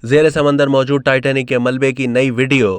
ज़ेरे समंदर मौजूद टाइटैनिक के मलबे की नई वीडियो,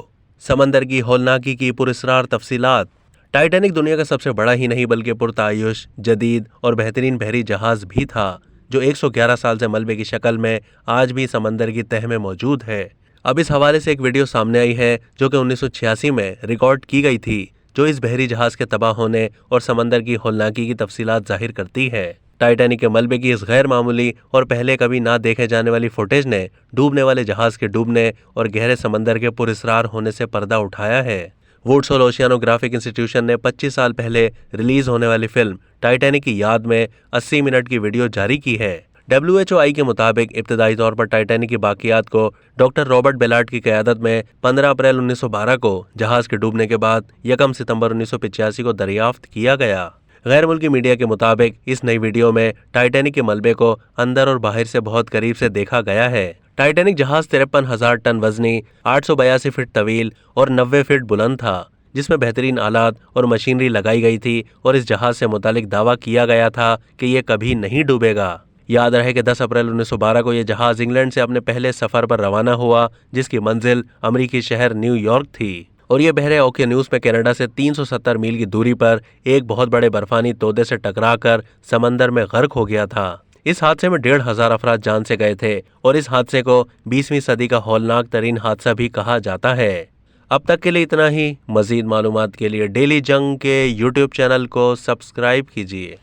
समंदर की हौलनाकी की पुरस्रार तफसीलात। टाइटैनिक दुनिया का सबसे बड़ा ही नहीं बल्कि पुरतायुश, जदीद और बेहतरीन बहरी जहाज भी था, जो 111 साल से मलबे की शक्ल में आज भी समंदर की तह में मौजूद है। अब इस हवाले से एक वीडियो सामने आई है जो कि 1986 में रिकॉर्ड की गई थी, जो इस बहरी जहाज के तबाह होने और समंदर की हौलनाकी की तफसीलात जाहिर करती है। टाइटैनिक के मलबे की इस गैर मामूली और पहले कभी ना देखे जाने वाली फुटेज ने डूबने वाले जहाज के डूबने और गहरे समंदर के पुरस्रार होने से पर्दा उठाया है। वुड्स और ओशियानोग्राफिक इंस्टीट्यूशन ने 25 साल पहले रिलीज होने वाली फिल्म टाइटैनिक की याद में 80 मिनट की वीडियो जारी की है। WHO के मुताबिक इब्तदाई तौर पर टाइटैनिक की बाकियात को डॉक्टर रॉबर्ट बेलार्ड की क़यादत में 15 अप्रैल 1912 को जहाज के डूबने के बाद 1 सितंबर 1985 को दरियाफ्त किया गया। गैर मुल्की मीडिया के मुताबिक इस नई वीडियो में टाइटैनिक के मलबे को अंदर और बाहर से बहुत करीब से देखा गया है। टाइटैनिक जहाज 53,000 टन वजनी, 882 फीट तवील और 90 फीट बुलंद था, जिसमें बेहतरीन आलात और मशीनरी लगाई गई थी और इस जहाज से मुतालिक दावा किया गया था कि ये कभी नहीं डूबेगा। याद रहे कि 10 अप्रैल 1912 को यह जहाज इंग्लैंड से अपने पहले सफर पर रवाना हुआ, जिसकी मंजिल अमरीकी शहर न्यूयॉर्क थी और ये बहरे ओकेन्यूज में कनाडा से 370 मील की दूरी पर एक बहुत बड़े बर्फानी तोदे से टकराकर समंदर में गर्क हो गया था। इस हादसे में 1,500 अफराद जान से गए थे और इस हादसे को 20वीं सदी का हौलनाक तरीन हादसा भी कहा जाता है। अब तक के लिए इतना ही। मजीद मालूमात के लिए डेली जंग के YouTube चैनल को सब्सक्राइब कीजिए।